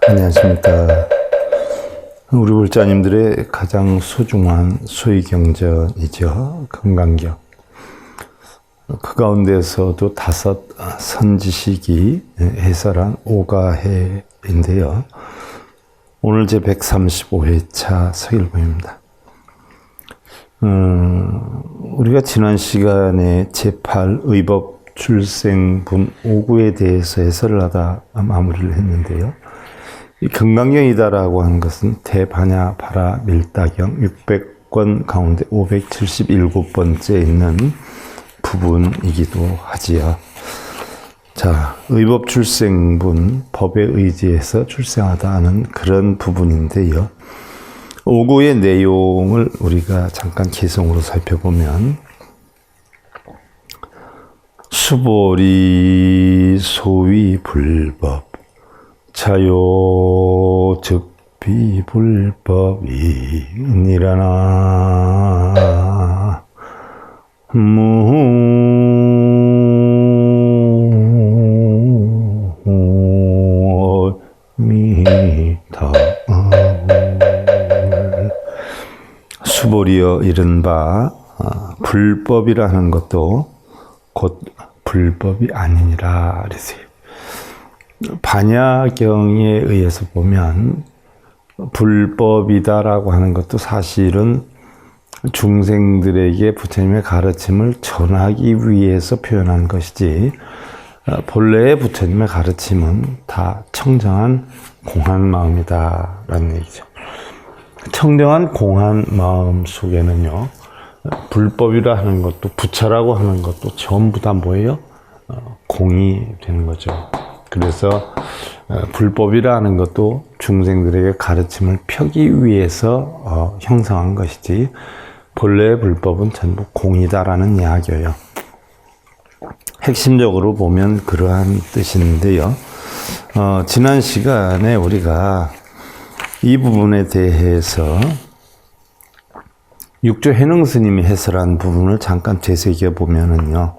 안녕하십니까. 우리 불자님들의 가장 소중한 소위경전이죠. 금강경. 그 가운데서도 5 선지식이 해설한 오가해인데요. 오늘 제 135회차 서일보입니다. 우리가 지난 시간에 제8 의법 출생분 5구에 대해서 해설을 하다 마무리를 했는데요. 이 금강경이다라고 하는 것은 대반야 바라 밀다경 600권 가운데 577번째 있는 부분이기도 하지요. 자, 의법 출생분, 법에 의지해서 출생하다 하는 그런 부분인데요. 5구의 내용을 우리가 잠깐 개성으로 살펴보면 수보리 소위 불법 자요 즉비 불법이니라나 무미다 수보리여 이른바 불법이라는 것도 곧 불법이 아니니라 그랬어요. 반야경에 의해서 보면 불법이다라고 하는 것도 사실은 중생들에게 부처님의 가르침을 전하기 위해서 표현한 것이지 본래의 부처님의 가르침은 다 청정한 공한 마음이다 라는 얘기죠. 청정한 공한 마음 속에는요, 불법이라 하는 것도 부처라고 하는 것도 전부 다 뭐예요? 공이 되는 거죠. 그래서 불법이라 하는 것도 중생들에게 가르침을 펴기 위해서 형성한 것이지 본래의 불법은 전부 공이다라는 이야기예요. 핵심적으로 보면 그러한 뜻인데요. 지난 시간에 우리가 이 부분에 대해서 육조 해능 스님이 해설한 부분을 잠깐 되새겨 보면은요.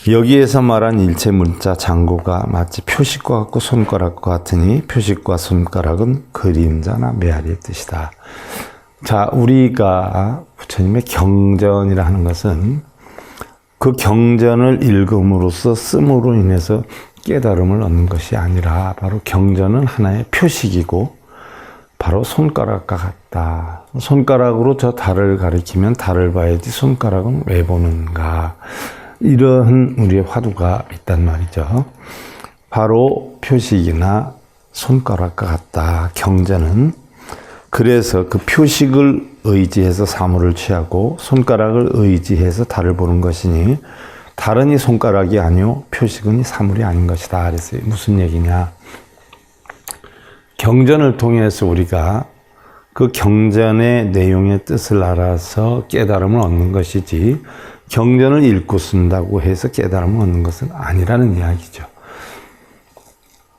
여기에서 말한 일체 문자 장구가 마치 표식과 같고 손가락과 같으니 표식과 손가락은 그림자나 메아리의 뜻이다. 자, 우리가 부처님의 경전이라 하는 것은 그 경전을 읽음으로써 씀으로 인해서 깨달음을 얻는 것이 아니라 바로 경전은 하나의 표식이고 바로 손가락과 같다. 손가락으로 저 달을 가리키면 달을 봐야지 손가락은 왜 보는가. 이러한 우리의 화두가 있단 말이죠. 바로 표식이나 손가락과 같다. 경전은 그래서 그 표식을 의지해서 사물을 취하고 손가락을 의지해서 달을 보는 것이니 달은 이 손가락이 아니요 표식은 이 사물이 아닌 것이다. 그랬어요. 무슨 얘기냐? 경전을 통해서 우리가 그 경전의 내용의 뜻을 알아서 깨달음을 얻는 것이지 경전을 읽고 쓴다고 해서 깨달음을 얻는 것은 아니라는 이야기죠.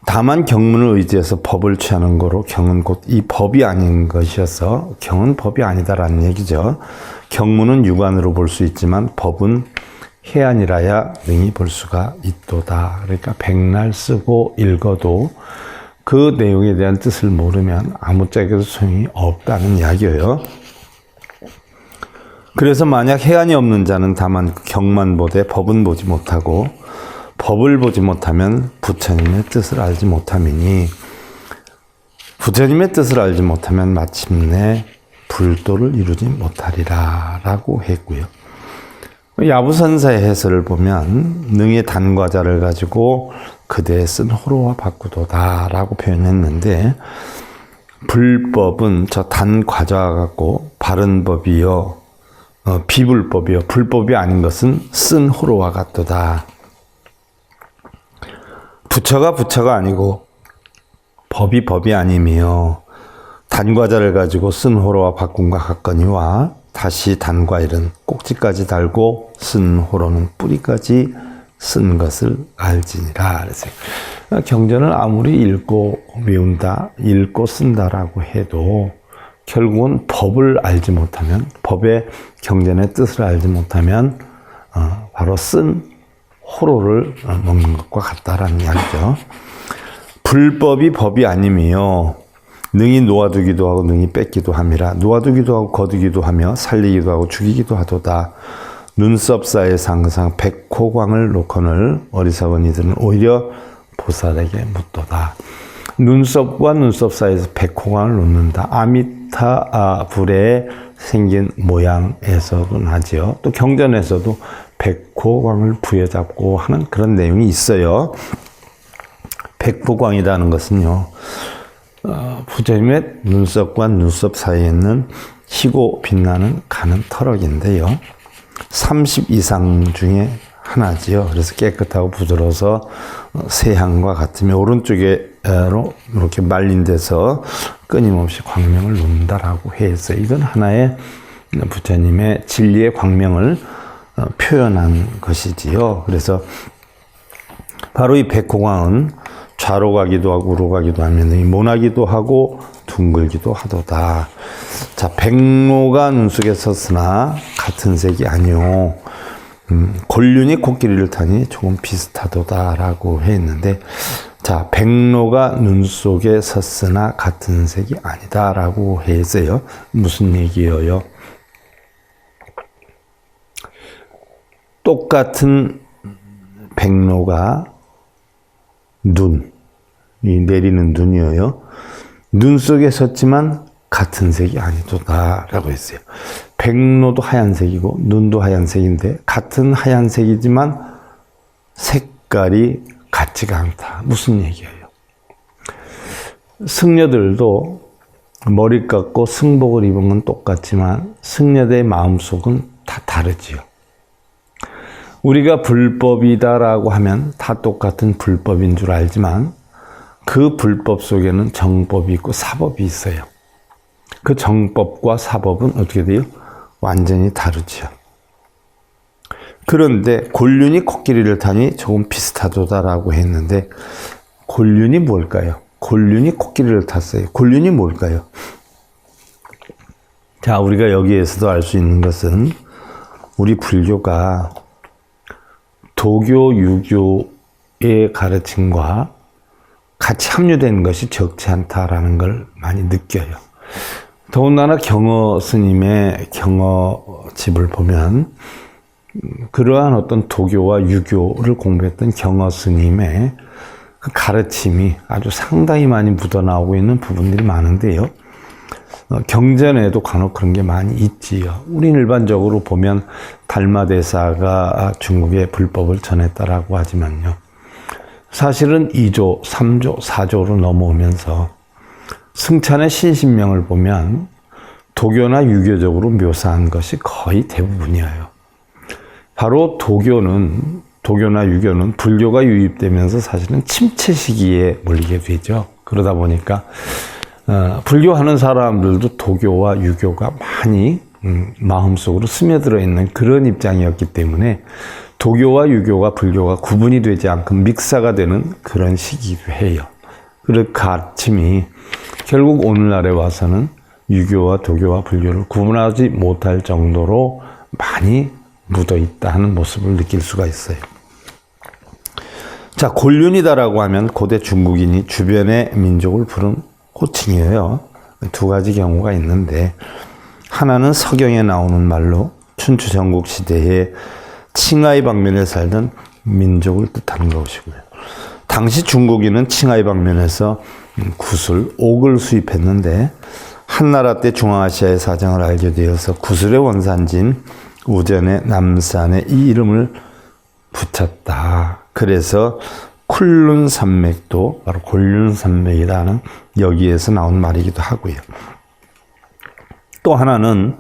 다만 경문을 의지해서 법을 취하는 거로 경은 곧 이 법이 아닌 것이어서 경은 법이 아니다라는 얘기죠. 경문은 육안으로 볼 수 있지만 법은 해안이라야 능히 볼 수가 있도다. 그러니까 백날 쓰고 읽어도 그 내용에 대한 뜻을 모르면 아무짝에도 소용이 없다는 이야기예요. 그래서 만약 해안이 없는 자는 다만 경만 보되 법은 보지 못하고 법을 보지 못하면 부처님의 뜻을 알지 못함이니 부처님의 뜻을 알지 못하면 마침내 불도를 이루지 못하리라 라고 했고요. 야부선사의 해설을 보면 능의 단과자를 가지고 그대의 쓴 호로와 바꾸도다 라고 표현했는데 불법은 저 단과자와 같고 바른 법이요 비불법이요 불법이 아닌 것은 쓴 호로와 같도다. 부처가 부처가 아니고 법이 법이 아니며 단과자를 가지고 쓴 호로와 바꾼과 같거니와 다시 단과일은 꼭지까지 달고 쓴 호로는 뿌리까지 쓴 것을 알지니라. 그래서 경전을 아무리 읽고 외운다, 읽고 쓴다라고 해도 결국은 법을 알지 못하면, 법의 경전의 뜻을 알지 못하면 바로 쓴 호로를 먹는 것과 같다라는 이야기죠. 불법이 법이 아니며 능히 놓아두기도 하고 능히 뺏기도 함이라. 놓아두기도 하고 거두기도 하며 살리기도 하고 죽이기도 하도다. 눈썹 사이에서 항상 백호광을 놓거늘 어리석은 이들은 오히려 보살에게 묻도다. 눈썹과 눈썹 사이에서 백호광을 놓는다. 아미타 불에 생긴 모양에서도 나지요. 또 경전에서도 백호광을 부여잡고 하는 그런 내용이 있어요. 백호광이라는 것은요, 부처님의 눈썹과 눈썹 사이에 있는 희고 빛나는 가는 터럭인데요. 30 이상 중에 하나지요. 그래서 깨끗하고 부드러워서 새향과 같으며 오른쪽에로 이렇게 말린 데서 끊임없이 광명을 놓는다라고 해서 이건 하나의 부처님의 진리의 광명을 표현한 것이지요. 그래서 바로 이 백호광은 좌로 가기도 하고 우로 가기도 하면 모나기도 하고 둥글기도 하도다. 자, 백로가 눈 속에 섰으나 같은 색이 아니오. 곤륜이 코끼리를 타니 조금 비슷하도다라고 했는데, 자, 백로가 눈 속에 섰으나 같은 색이 아니다라고 했어요. 무슨 얘기예요? 똑같은 백로가 눈, 이 내리는 눈이에요. 눈 속에 섰지만 같은 색이 아니도다라고 했어요. 백로도 하얀색이고 눈도 하얀색인데 같은 하얀색이지만 색깔이 같지가 않다. 무슨 얘기예요? 승려들도 머리 깎고 승복을 입은 건 똑같지만 승려들의 마음속은 다 다르지요. 우리가 불법이다라고 하면 다 똑같은 불법인 줄 알지만 그 불법 속에는 정법이 있고 사법이 있어요. 그 정법과 사법은 어떻게 돼요? 완전히 다르지요. 그런데 곤륜이 코끼리를 타니 조금 비슷하도다라고 했는데 곤륜이 뭘까요? 곤륜이 코끼리를 탔어요. 곤륜이 뭘까요? 자, 우리가 여기에서도 알 수 있는 것은 우리 불교가 도교, 유교의 가르침과 같이 합류된 것이 적지 않다라는 걸 많이 느껴요. 더군다나 경어 스님의 경어집을 보면 그러한 어떤 도교와 유교를 공부했던 경어 스님의 그 가르침이 아주 상당히 많이 묻어나오고 있는 부분들이 많은데요. 경전에도 간혹 그런 게 많이 있지요. 우리는 일반적으로 보면 달마대사가 중국에 불법을 전했다라고 하지만요. 사실은 2조, 3조, 4조로 넘어오면서 승찬의 신신명을 보면 도교나 유교적으로 묘사한 것이 거의 대부분이에요. 바로 도교나 유교는 불교가 유입되면서 사실은 침체 시기에 몰리게 되죠. 그러다 보니까 불교하는 사람들도 도교와 유교가 많이 마음속으로 스며들어 있는 그런 입장이었기 때문에 도교와 유교가 불교가 구분이 되지 않고 믹사가 되는 그런 시기도 해요. 그 가르침이 결국 오늘날에 와서는 유교와 도교와 불교를 구분하지 못할 정도로 많이 묻어 있다 하는 모습을 느낄 수가 있어요. 자, 곤륜이다라고 하면 고대 중국인이 주변의 민족을 부른 호칭이에요. 두 가지 경우가 있는데 하나는 서경에 나오는 말로 춘추 전국 시대에 칭하이 방면에 살던 민족을 뜻하는 것이고요. 당시 중국인은 칭하이 방면에서 구슬, 옥을 수입했는데 한나라 때 중앙아시아의 사정을 알게 되어서 구슬의 원산지인 우전의 남산에 이 이름을 붙였다. 그래서 쿨룬 산맥도 바로 곤륜 산맥이라는 여기에서 나온 말이기도 하고요. 또 하나는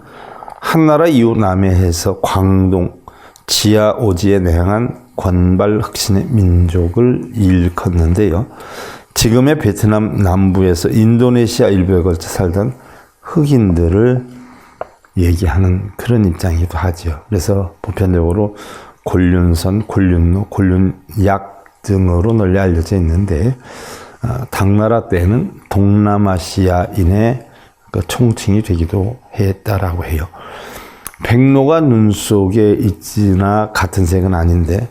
한나라 이후 남해에서 광동, 지하 오지에 내항한 권발 흑신의 민족을 일컫는데요. 지금의 베트남 남부에서 인도네시아 일부에 걸쳐 살던 흑인들을 얘기하는 그런 입장이기도 하죠. 그래서 보편적으로 곤륜선, 곤륜로, 곤륜약 등으로 널리 알려져 있는데 당나라 때는 동남아시아인의 그 총칭이 되기도 했다라고 해요. 백로가 눈 속에 있지나 같은 색은 아닌데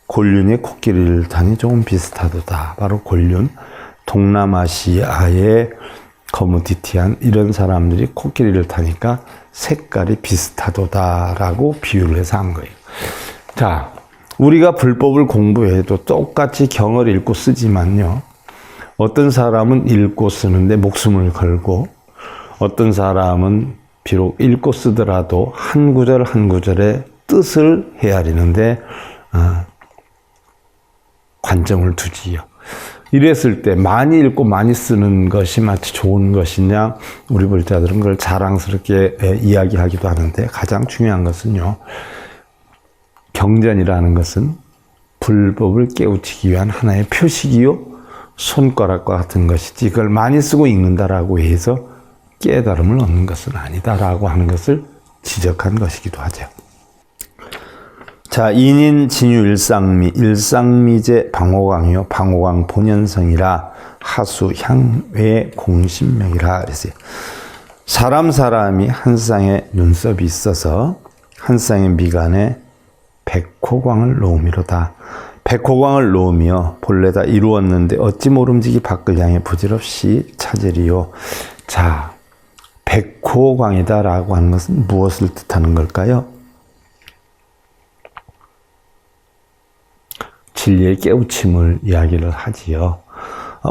곤륜이 코끼리를 타니 조금 비슷하도다. 바로 곤륜, 동남아시아의 커모디티한 이런 사람들이 코끼리를 타니까 색깔이 비슷하도다라고 비유를 해서 한 거예요. 자, 우리가 불법을 공부해도 똑같이 경을 읽고 쓰지만요. 어떤 사람은 읽고 쓰는데 목숨을 걸고 어떤 사람은 비록 읽고 쓰더라도 한 구절 한 구절의 뜻을 헤아리는데 관점을 두지요. 이랬을 때 많이 읽고 많이 쓰는 것이 마치 좋은 것이냐, 우리 불자들은 그걸 자랑스럽게 이야기하기도 하는데 가장 중요한 것은요. 경전이라는 것은 불법을 깨우치기 위한 하나의 표식이요. 손가락과 같은 것이지 그걸 많이 쓰고 읽는다라고 해서 깨달음을 얻는 것은 아니다라고 하는 것을 지적한 것이기도 하죠. 자, 인인 진유 일상미, 일상미제 방호광이요. 방호광 본연성이라 하수 향외 공신명이라 그랬어요. 사람이 한 쌍의 눈썹이 있어서 한 쌍의 미간에 백호광을 놓음이로다. 백호광을 놓으며 본래다 이루었는데 어찌 모름지기 밖을 향해 부질없이 찾으리요. 자, 백호광이다라고 하는 것은 무엇을 뜻하는 걸까요? 진리의 깨우침을 이야기를 하지요.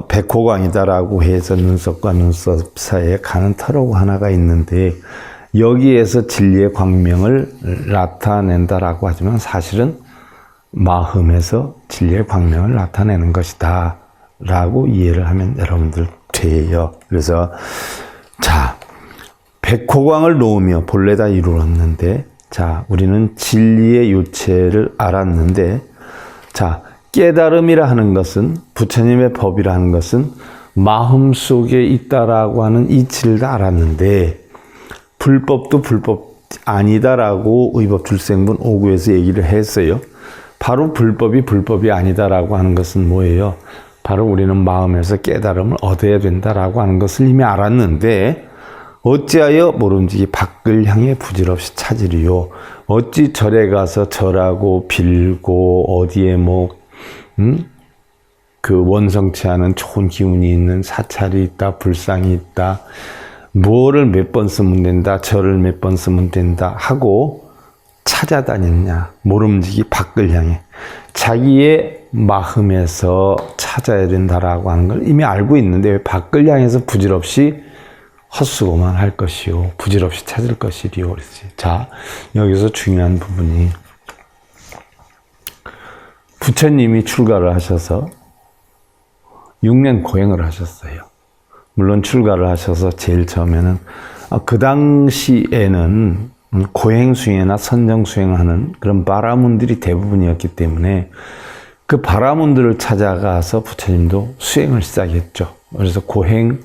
백호광이다라고 해서 눈썹과 눈썹 사이에 가는 터라고 하나가 있는데 여기에서 진리의 광명을 나타낸다라고 하지만 사실은 마음에서 진리의 광명을 나타내는 것이다 라고 이해를 하면 여러분들 돼요. 그래서 자, 백호광을 놓으며 본래다 이루었는데 자, 우리는 진리의 요체를 알았는데 자, 깨달음이라 하는 것은 부처님의 법이라 하는 것은 마음속에 있다라고 하는 이치를 다 알았는데 불법도 불법 아니다라고 의법출생분 5구에서 얘기를 했어요. 바로 불법이 아니다라고 하는 것은 뭐예요? 바로 우리는 마음에서 깨달음을 얻어야 된다라고 하는 것을 이미 알았는데 어찌하여 모름지기 밖을 향해 부질없이 찾으리요. 어찌 절에 가서 절하고 빌고 어디에 그 원성치 않은 좋은 기운이 있는 사찰이 있다, 불상이 있다, 뭐를 몇 번 쓰면 된다, 절을 몇 번 쓰면 된다 하고 찾아다녔냐. 모름지기 밖을 향해 자기의 마음에서 찾아야 된다라고 하는 걸 이미 알고 있는데 왜 밖을 향해서 부질없이 헛수고만 할 것이요. 부질없이 찾을 것이리요. 그랬지. 자, 여기서 중요한 부분이 부처님이 출가를 하셔서 6년 고행을 하셨어요. 물론 출가를 하셔서 제일 처음에는 그 당시에는 고행수행이나 선정수행하는 그런 바라문들이 대부분이었기 때문에 그 바라문들을 찾아가서 부처님도 수행을 시작했죠. 그래서 고행,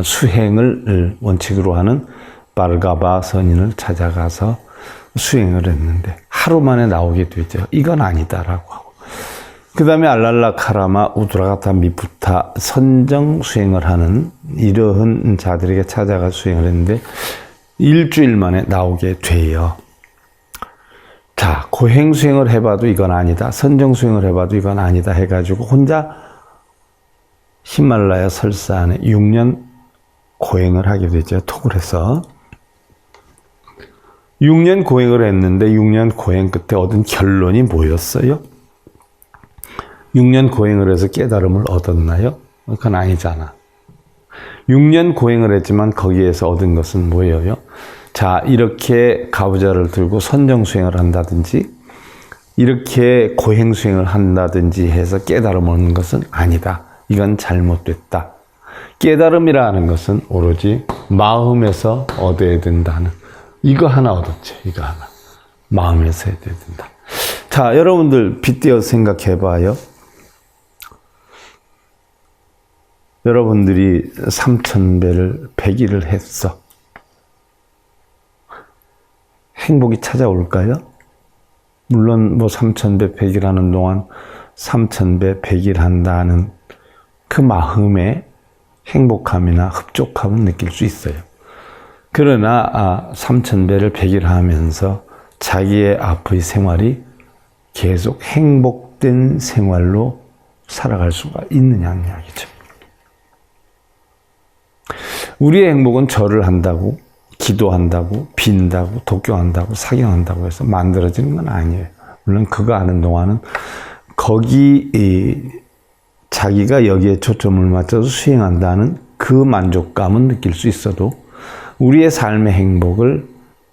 수행을 원칙으로 하는 발가바 선인을 찾아가서 수행을 했는데 하루 만에 나오게 되죠. 이건 아니다라고 하고. 그 다음에 알랄라카라마 우드라가타 미푸타 선정 수행을 하는 이러한 자들에게 찾아가 수행을 했는데 일주일 만에 나오게 돼요. 자, 고행 수행을 해봐도 이건 아니다. 선정 수행을 해봐도 이건 아니다 해가지고 혼자 히말라야 설산에 6년 고행을 하게 되죠. 톡을 해서 6년 고행을 했는데 6년 고행 끝에 얻은 결론이 뭐였어요? 6년 고행을 해서 깨달음을 얻었나요? 그건 아니잖아. 6년 고행을 했지만 거기에서 얻은 것은 뭐예요? 자, 이렇게 가부좌를 들고 선정수행을 한다든지 이렇게 고행수행을 한다든지 해서 깨달음을 얻는 것은 아니다. 이건 잘못됐다. 깨달음이라 하는 것은 오로지 마음에서 얻어야 된다는 이거 하나 얻었죠. 이거 하나. 마음에서 해야 된다. 자, 여러분들 빗대어 생각해 봐요. 여러분들이 3000배를 100일을 했어. 행복이 찾아올까요? 물론 3000배 100일 하는 동안 3000배 100일 한다는 그 마음에 행복함이나 흡족함은 느낄 수 있어요. 그러나 3000배를 100일 하면서 자기의 앞의 생활이 계속 행복된 생활로 살아갈 수가 있느냐는 이야기죠. 우리의 행복은 절을 한다고, 기도한다고, 빈다고, 독경한다고, 사경한다고 해서 만들어지는 건 아니에요. 물론 그거 하는 동안은 자기가 여기에 초점을 맞춰서 수행한다는 그 만족감은 느낄 수 있어도 우리의 삶의 행복을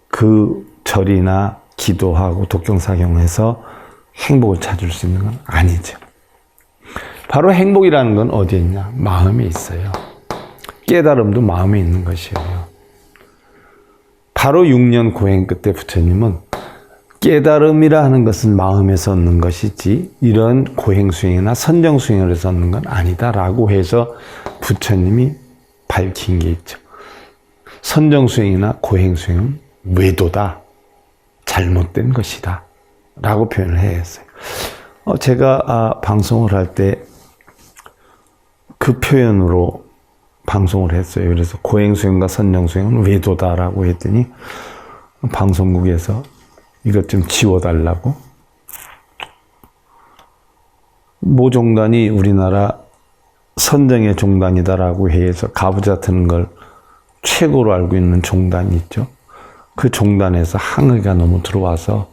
그 절이나 기도하고 독경사경해서 행복을 찾을 수 있는 건 아니죠. 바로 행복이라는 건 어디에 있냐? 마음에 있어요. 깨달음도 마음에 있는 것이에요. 바로 6년 고행 끝에 부처님은 깨달음이라 하는 것은 마음에서 얻는 것이지 이런 고행 수행이나 선정 수행을 해서 얻는 건 아니다라고 해서 부처님이 밝힌 게 있죠. 선정 수행이나 고행 수행은 외도다. 잘못된 것이다. 라고 표현을 해야 했어요. 제가 방송을 할 때 그 표현으로 방송을 했어요. 그래서 고행 수행과 선정 수행은 외도다라고 했더니 방송국에서 이것 좀 지워달라고. 모 종단이 우리나라 선정의 종단이다라고 해서 가부좌 트는 걸 최고로 알고 있는 종단이 있죠. 그 종단에서 항의가 너무 들어와서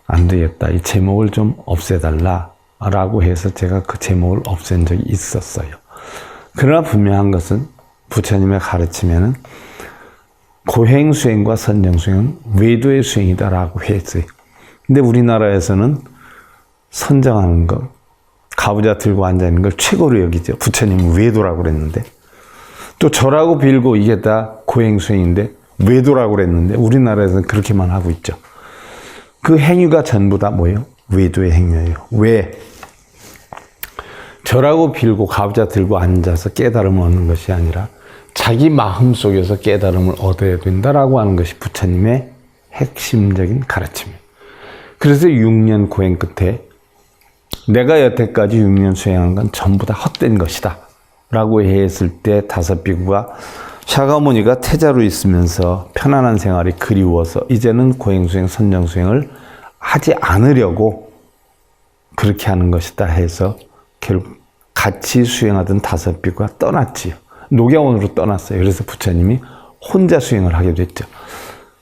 안 되겠다. 이 제목을 좀 없애달라라고 해서 제가 그 제목을 없앤 적이 있었어요. 그러나 분명한 것은 부처님의 가르침에는 고행 수행과 선정 수행은 외도의 수행이다라고 했어요. 근데 우리나라에서는 선정하는 것, 가부좌 들고 앉아있는 걸 최고로 여기죠. 부처님은 외도라고 그랬는데 또 절하고 빌고 이게 다 고행 수행인데 외도라고 그랬는데 우리나라에서는 그렇게만 하고 있죠. 그 행위가 전부 다 뭐예요? 외도의 행위예요. 왜? 절하고 빌고 가부좌 들고 앉아서 깨달음을 얻는 것이 아니라 자기 마음 속에서 깨달음을 얻어야 된다라고 하는 것이 부처님의 핵심적인 가르침이에요. 그래서 6년 고행 끝에 내가 여태까지 6년 수행한 건 전부 다 헛된 것이다 라고 했을 때 다섯 비구가 샤가모니가 태자로 있으면서 편안한 생활이 그리워서 이제는 고행수행, 선정수행을 하지 않으려고 그렇게 하는 것이다 해서 결국 같이 수행하던 다섯 비구가 떠났지요. 녹야원으로 떠났어요. 그래서 부처님이 혼자 수행을 하게 됐죠.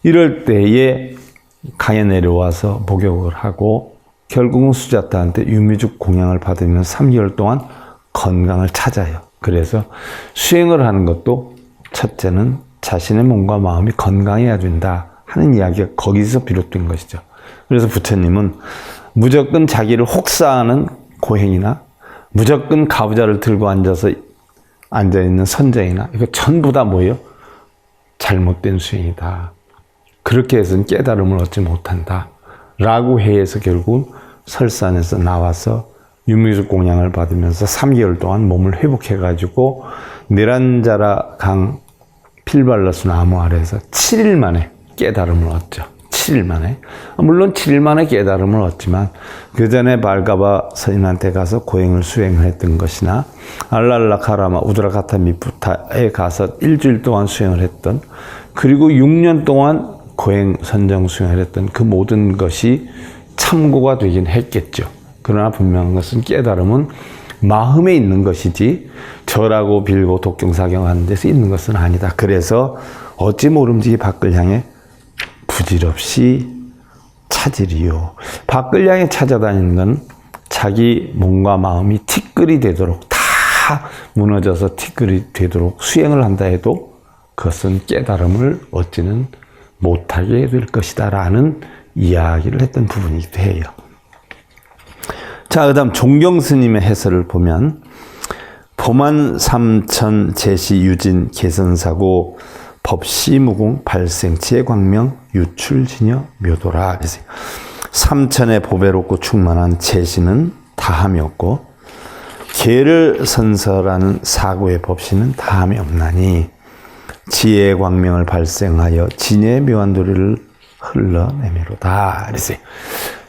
이럴 때에 강에 내려와서 목욕을 하고 결국은 수자타한테 유미죽 공양을 받으면 3개월 동안 건강을 찾아요. 그래서 수행을 하는 것도 첫째는 자신의 몸과 마음이 건강해야 된다 하는 이야기가 거기서 비롯된 것이죠. 그래서 부처님은 무조건 자기를 혹사하는 고행이나 무조건 가부좌를 들고 앉아있는 선정이나 이거 전부 다 뭐예요? 잘못된 수행이다. 그렇게 해서는 깨달음을 얻지 못한다. 라고 해서 결국 설산에서 나와서 유미죽 공양을 받으면서 3개월 동안 몸을 회복해가지고 네란자라 강 필발러스 나무 아래에서 7일 만에 깨달음을 얻죠. 7일 만에. 물론 7일 만에 깨달음을 얻지만 그 전에 발가바 서인한테 가서 고행을 수행을 했던 것이나 알랄라카라마 우드라카타 미푸타에 가서 일주일 동안 수행을 했던 그리고 6년 동안 고행 선정 수행을 했던 그 모든 것이 참고가 되긴 했겠죠. 그러나 분명한 것은 깨달음은 마음에 있는 것이지 절하고 빌고 독경사경하는 데서 있는 것은 아니다. 그래서 어찌 모름지기 밖을 향해 부질없이 찾으리요. 밖을 향해 찾아다니는 건 자기 몸과 마음이 티끌이 되도록 다 무너져서 티끌이 되도록 수행을 한다 해도 그것은 깨달음을 얻지는 못하게 될 것이다 라는 이야기를 했던 부분이기도 해요. 자, 그 다음 종경스님의 해설을 보면 보만 삼천 제시 유진 개선사고 법시무공 발생치의 광명 유출진여 묘도라. 그래서 삼천의 보배롭고 충만한 제시는 다함이 없고 계를 선설하는 사고의 법시는 다함이 없나니 지혜의 광명을 발생하여 진여의 묘한 도리를 흘러내미로다. 그래서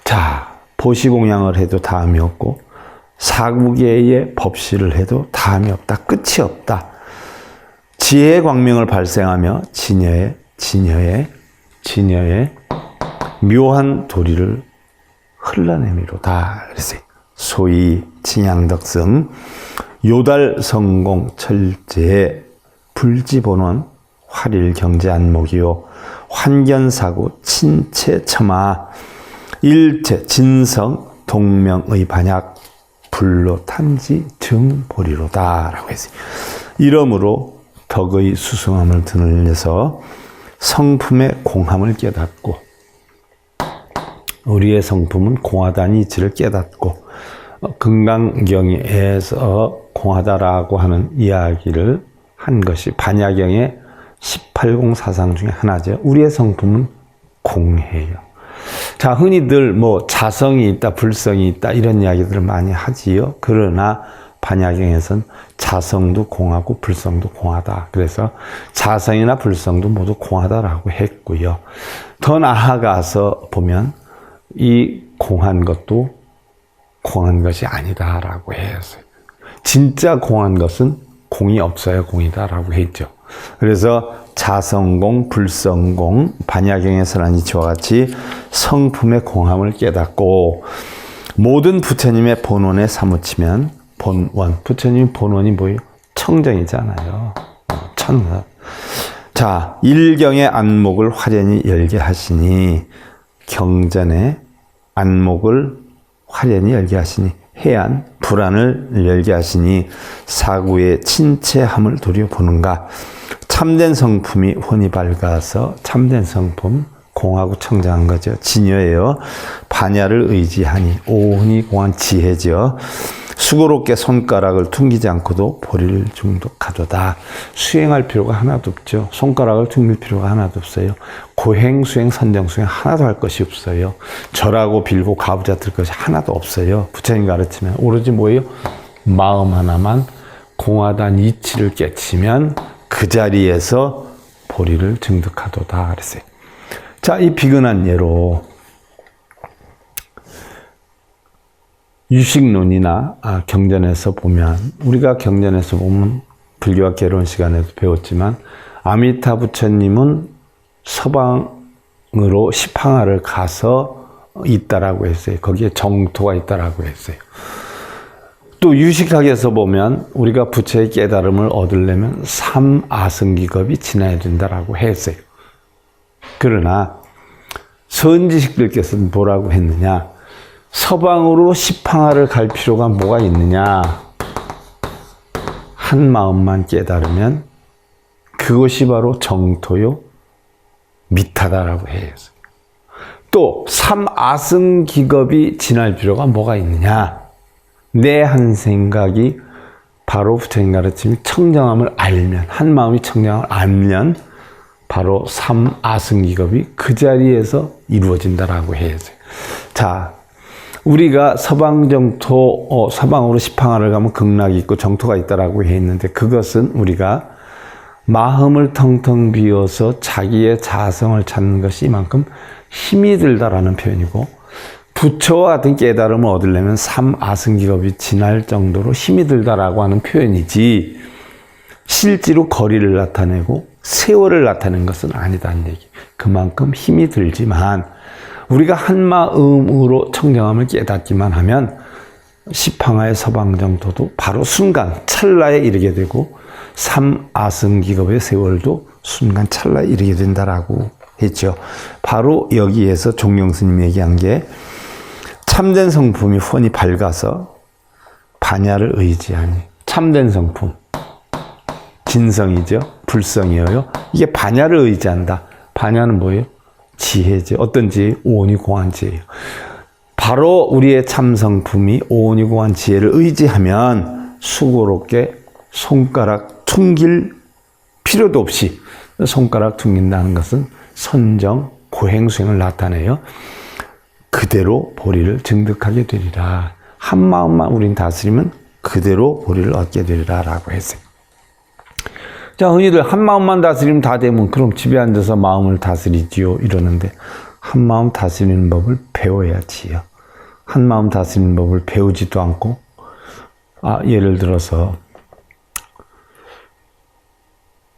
자, 보시공양을 해도 다함이 없고 사구계의 법시를 해도 다함이 없다. 끝이 없다. 지혜의 광명을 발생하며 진여의 묘한 도리를 흘러내미로다. 그래서 소위 진양덕성 요달성공 철제의 불지본원 활일경제 안목이요 환견사고 친체첨하 일체 진성 동명의 반약 불로 탐지 증보리로다 라고 했어요. 이러므로 덕의 수승함을 드러내서 성품의 공함을 깨닫고 우리의 성품은 공하다는 이치를 깨닫고 금강경에서 공하다라고 하는 이야기를 한 것이 반야경의 18공 사상 중에 하나죠. 우리의 성품은 공해요. 자, 흔히들 뭐 자성이 있다, 불성이 있다 이런 이야기들을 많이 하지요. 그러나 반야경에서는 자성도 공하고 불성도 공하다. 그래서 자성이나 불성도 모두 공하다라고 했고요. 더 나아가서 보면 이 공한 것도 공한 것이 아니다라고 했어요. 진짜 공한 것은 공이 없어야 공이다라고 했죠. 그래서 자성공, 불성공, 반야경에서는 이치와 같이 성품의 공함을 깨닫고 모든 부처님의 본원에 사무치면 본원, 부처님 본원이 뭐예요? 청정이잖아요. 천원. 자, 일경의 안목을 화련히 열게 하시니 경전의 안목을 화련히 열게 하시니 해안, 불안을 열게 하시니 사구의 친체함을 도려보는가. 참된 성품이 혼이 밝아서 참된 성품, 공하고 청정한 거죠. 진여예요. 반야를 의지하니 오훈이 공한 지혜죠. 수고롭게 손가락을 퉁기지 않고도 보리를 중독하도다. 수행할 필요가 하나도 없죠. 손가락을 퉁길 필요가 하나도 없어요. 고행, 수행, 선정, 수행 하나도 할 것이 없어요. 절하고 빌고 가부좌 들 것이 하나도 없어요. 부처님 가르치면 오로지 뭐예요? 마음 하나만 공하단 이치를 깨치면 그 자리에서 보리를 증득하도다 그랬어요. 자, 이 비근한 예로 유식론이나 경전에서 보면 우리가 경전에서 보면 불교와 개론 시간에도 배웠지만 아미타 부처님은 서방으로 시팡하를 가서 있다라고 했어요. 거기에 정토가 있다라고 했어요. 또 유식학에서 보면 우리가 부처의 깨달음을 얻으려면 삼아승기겁이 지나야 된다라고 했어요. 그러나 선지식들께서는 뭐라고 했느냐? 서방으로 시팡하를 갈 필요가 뭐가 있느냐? 한 마음만 깨달으면 그것이 바로 정토요 미타다라고 해요. 또 삼아승기겁이 지날 필요가 뭐가 있느냐? 내 한 생각이 바로 부처님 가르침이 청정함을 알면, 한 마음이 청정함을 알면 바로 삼아승기겁이 그 자리에서 이루어진다라고 해요. 자, 우리가 서방정토, 서방으로 시팡하를 가면 극락이 있고 정토가 있다라고 했는데 그것은 우리가 마음을 텅텅 비워서 자기의 자성을 찾는 것이 이만큼 힘이 들다라는 표현이고, 부처와 같은 깨달음을 얻으려면 삼아승기겁이 지날 정도로 힘이 들다라고 하는 표현이지, 실제로 거리를 나타내고 세월을 나타내는 것은 아니다는 얘기. 그만큼 힘이 들지만 우리가 한마음으로 청정함을 깨닫기만 하면 시팡하의 서방정토도 바로 순간 찰나에 이르게 되고 삼아승기겁의 세월도 순간 찰나에 이르게 된다라고 했죠. 바로 여기에서 종용스님이 얘기한 게 참된 성품이 훤히 밝아서 반야를 의지하니, 참된 성품 진성이죠. 불성이에요. 이게 반야를 의지한다. 반야는 뭐예요? 지혜죠. 어떤 지혜? 오온이 공한 지혜예요. 바로 우리의 참성품이 오온이 공한 지혜를 의지하면 수고롭게 손가락 퉁길 필요도 없이 손가락 퉁긴다는 것은 선정, 고행수행을 나타내요. 그대로 보리를 증득하게 되리라. 한 마음만 우린 다스리면 그대로 보리를 얻게 되리라 라고 했어요. 자, 흔히들 한 마음만 다스리면 다 되면 그럼 집에 앉아서 마음을 다스리지요 이러는데, 한 마음 다스리는 법을 배워야지요. 한 마음 다스리는 법을 배우지도 않고, 예를 들어서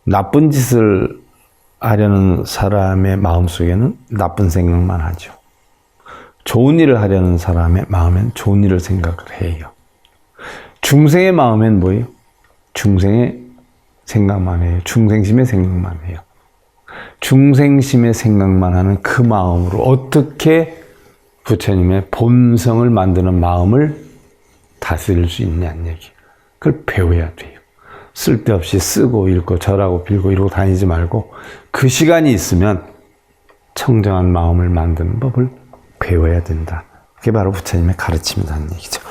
나쁜 짓을 하려는 사람의 마음속에는 나쁜 생각만 하죠. 좋은 일을 하려는 사람의 마음엔 좋은 일을 생각을 해요. 중생의 마음엔 뭐예요? 중생의 생각만 해요. 중생심의 생각만 해요. 중생심의 생각만 하는 그 마음으로 어떻게 부처님의 본성을 만드는 마음을 다스릴 수 있냐는 얘기. 그걸 배워야 돼요. 쓸데없이 쓰고 읽고 절하고 빌고 이러고 다니지 말고 그 시간이 있으면 청정한 마음을 만드는 법을 배워야 된다. 그게 바로 부처님의 가르침이라는 얘기죠.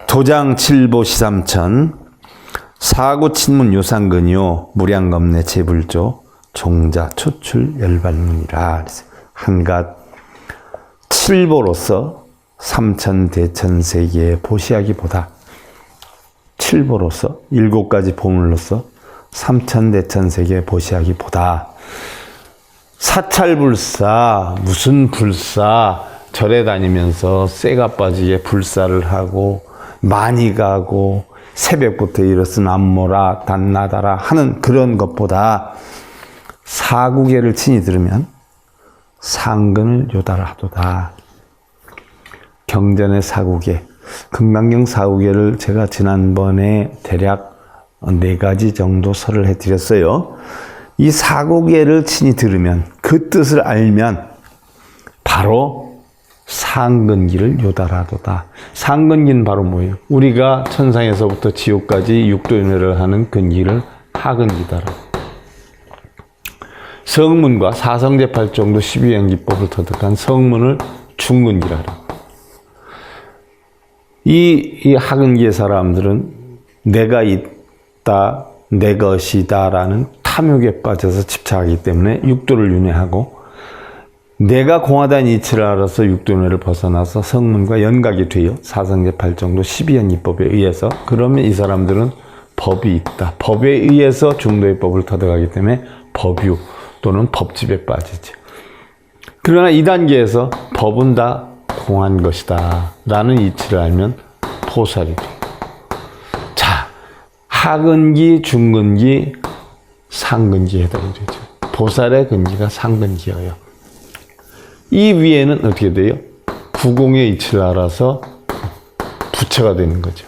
도장 칠보 시삼천 사구 친문 요상근요 무량겁내 제불조 종자 초출 열반문이라. 한갓 칠보로서 삼천대천세계의 보시하기보다 칠보로서 7가지 보물로서 삼천대천세계의 보시하기보다 사찰불사 무슨 불사 절에 다니면서 쇠가 빠지게 불사를 하고 많이 가고 새벽부터 일어서 남모라 단나다라 하는 그런 것보다 사구계를 친히 들으면 상근을 요달하도다. 경전의 사구계, 금강경 사구계를 제가 지난번에 대략 4가지 정도 설을 해드렸어요. 이 사구계를 친히 들으면 그 뜻을 알면 바로 상근기를 요달하도다. 상근기는 바로 뭐예요? 우리가 천상에서부터 지옥까지 육도연회를 하는 근기를 하근기다라고. 성문과 사성제팔정도 12연기법을 터득한 성문을 중근기라고. 이 하근기의 사람들은 내가 있다, 내 것이다라는 탐욕에 빠져서 집착하기 때문에 육도를 윤회하고 내가 공하다는 이치를 알아서 육도윤회를 벗어나서 성문과 연각이 돼요. 사성제팔정도 12연기법에 의해서. 그러면 이 사람들은 법이 있다. 법에 의해서 중도의 법을 터득하기 때문에 법유 또는 법집에 빠지죠. 그러나 이 단계에서 법은 다 공한 것이다 라는 이치를 알면 포살이 돼요. 자, 하근기, 중근기, 상근기에 해당이 되죠. 보살의 근기가 상근기예요. 이 위에는 어떻게 돼요? 구공의 이치를 알아서 부처가 되는 거죠.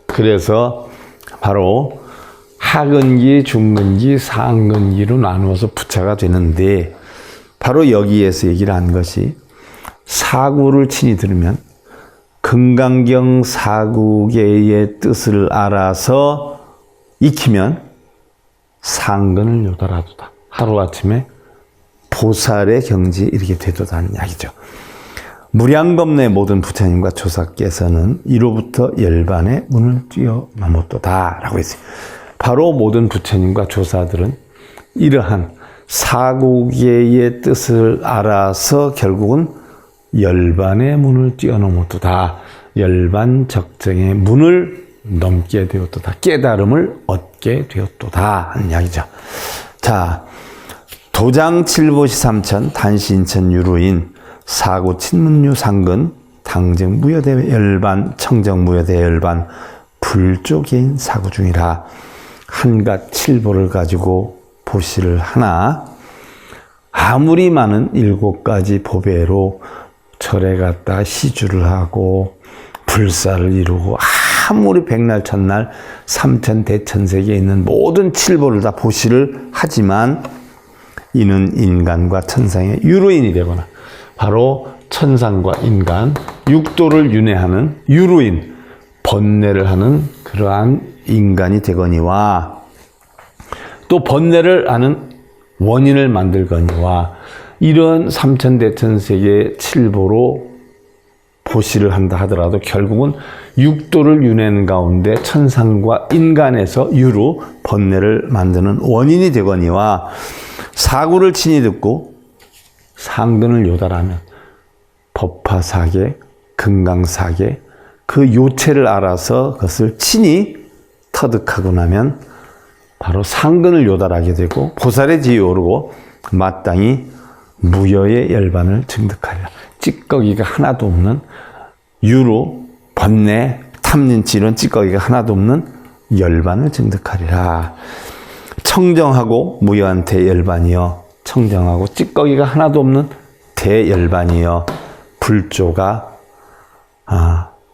그래서 바로 하근기, 중근기, 상근기로 나누어서 부처가 되는데 바로 여기에서 얘기를 한 것이 사구를 친히 들으면 금강경 사구계의 뜻을 알아서 익히면 상근을 요달하도다. 하루아침에 보살의 경지에 이르게 되도다는 이야기죠. 무량겁내 모든 부처님과 조사께서는 이로부터 열반의 문을 뛰어넘었도다 라고 했어요. 바로 모든 부처님과 조사들은 이러한 사구계의 뜻을 알아서 결국은 열반의 문을 뛰어넘었도다. 열반 적정의 문을 넘게 되었도다. 깨달음을 얻게 되었도다 하는 이야기죠. 자, 도장 칠보시 삼천 단신천 유루인 사구 친문유 상근 당정 무여대 열반 청정 무여대 열반 불조개인 사구 중이라. 한갓 칠보를 가지고 보시를 하나 아무리 많은 7가지 보배로 절에 갔다 시주를 하고 불사를 이루고 아무리 백날 천날 삼천 대천세계에 있는 모든 칠보를 다 보시를 하지만 이는 인간과 천상의 유루인이 되거나 바로 천상과 인간 육도를 윤회하는 유루인 번뇌를 하는 그러한 인간이 되거니와 또 번뇌를 하는 원인을 만들거니와 이런 삼천대천세계 칠보로 보시를 한다 하더라도 결국은 육도를 윤회하는 가운데 천상과 인간에서 유루 번뇌를 만드는 원인이 되거니와 사구를 친히 듣고 상근을 요달하면 법화사계, 금강사계 그 요체를 알아서 그것을 친히 터득하고 나면 바로 상근을 요달하게 되고 보살의 지위에 오르고 마땅히 무여의 열반을 증득하리라. 찌꺼기가 하나도 없는 유로, 번뇌, 탐진치 이런 찌꺼기가 하나도 없는 열반을 증득하리라. 청정하고 무여한 대열반이여 청정하고 찌꺼기가 하나도 없는 대열반이여 불조가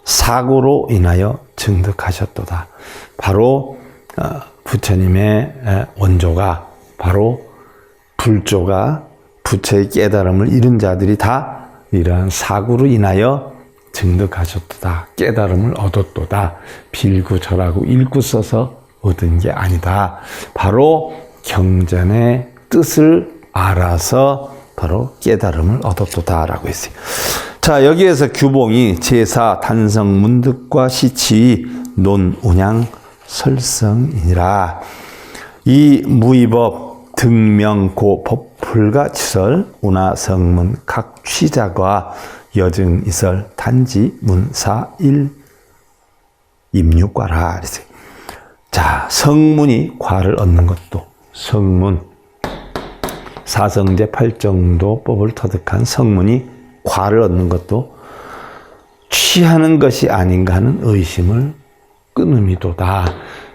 사고로 인하여 증득하셨도다. 바로 부처님의 원조가 바로 불조가 부처의 깨달음을 잃은 자들이 다 이러한 사구로 인하여 증득하셨도다. 깨달음을 얻었도다. 빌고 절하고 읽고 써서 얻은 게 아니다. 바로 경전의 뜻을 알아서 바로 깨달음을 얻었도다 라고 했어요. 자, 여기에서 규봉이 제사, 단성, 문득과 시치, 논, 운양, 설성이니라. 이 무위법, 등명, 고, 법, 불가, 치설, 운하, 성문, 각 취자과 여증, 이설, 단지, 문사, 일, 임육과라. 그랬어요. 자, 성문이 과를 얻는 것도, 성문, 사성제 8정도법을 터득한 성문이 과를 얻는 것도 취하는 것이 아닌가 하는 의심을 끊음이도다.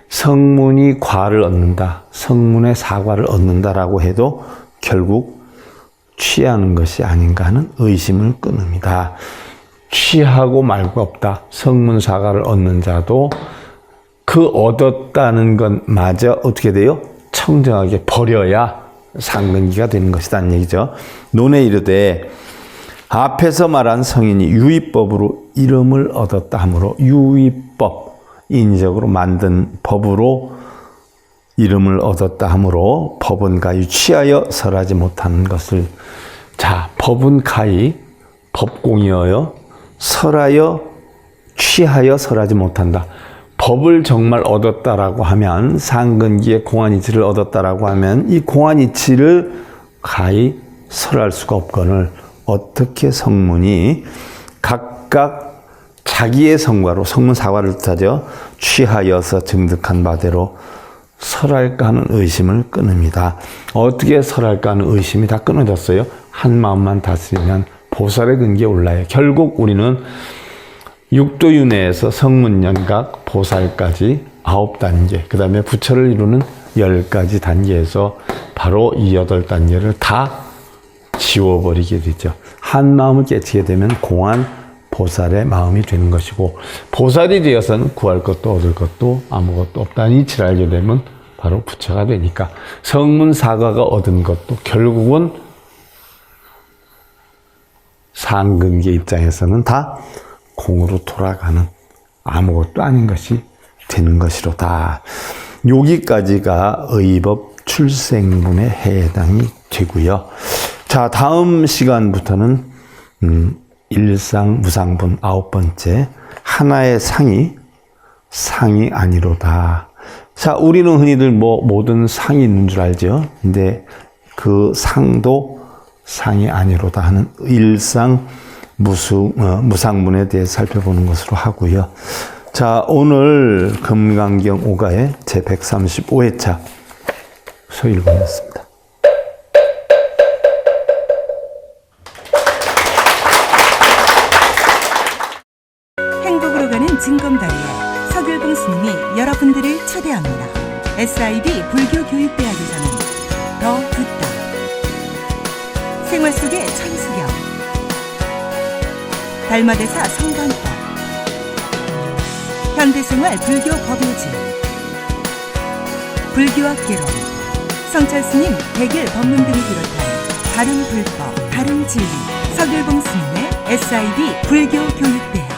성문이 과를 얻는다, 성문의 사과를 얻는다라고 해도 결국 취하는 것이 아닌가 하는 의심을 끊음이다. 취하고 말고 없다. 성문 사과를 얻는 자도 그 얻었다는 것마저 어떻게 돼요? 청정하게 버려야 상근기가 되는 것이라는 얘기죠. 논에 이르되 앞에서 말한 성인이 유의법으로 이름을 얻었다 하므로 유의법, 인위적으로 만든 법으로 이름을 얻었다 하므로 법은 가히 취하여 설하지 못하는 것을, 자, 법은 가히 법공이어요 설하여 취하여 설하지 못한다. 법을 정말 얻었다라고 하면, 상근기의 공안이치를 얻었다라고 하면 이 공안이치를 가히 설할 수가 없거늘 어떻게 성문이 각각 자기의 성과로, 성문 사과를 뜻하죠, 취하여서 증득한 바대로 설할까 하는 의심을 끊습니다. 어떻게 설할까 하는 의심이 다 끊어졌어요? 한 마음만 다스리면 보살의 근기에 올라요. 결국 우리는 육도윤회에서 성문연각 보살까지 9단계, 그 다음에 부처를 이루는 10가지 단계에서 바로 이 8단계를 다 지워버리게 되죠. 한 마음을 깨치게 되면 공안 보살의 마음이 되는 것이고, 보살이 되어서는 구할 것도 얻을 것도 아무것도 없다는 이치를 알게 되면 바로 부처가 되니까 성문 사과가 얻은 것도 결국은 상근계 입장에서는 다 공으로 돌아가는 아무것도 아닌 것이 되는 것이로다. 여기까지가 의법 출생문에 해당이 되고요. 자, 다음 시간부터는 일상 무상분 9번째, 하나의 상이 아니로다. 자, 우리는 흔히들 모든 상이 있는 줄 알죠. 근데 그 상도 상이 아니로다 하는 일상 무상문에 대해 살펴보는 것으로 하고요. 자, 오늘 금강경 5가의 제135회차 소일본이었습니다. 행복으로 가는 징검다리에 서귤봉 스님이 여러분들을 초대합니다. SIB 불교교육대학에서는 더 듣다, 생활 속의 천수경, 달마대사 성관법, 현대생활 불교 법요지, 불교학개론, 성찰스님 백일 법문 등을 비롯한 다른 불법, 다른 진리, 서귤봉 스님의 SIB 불교교육대학.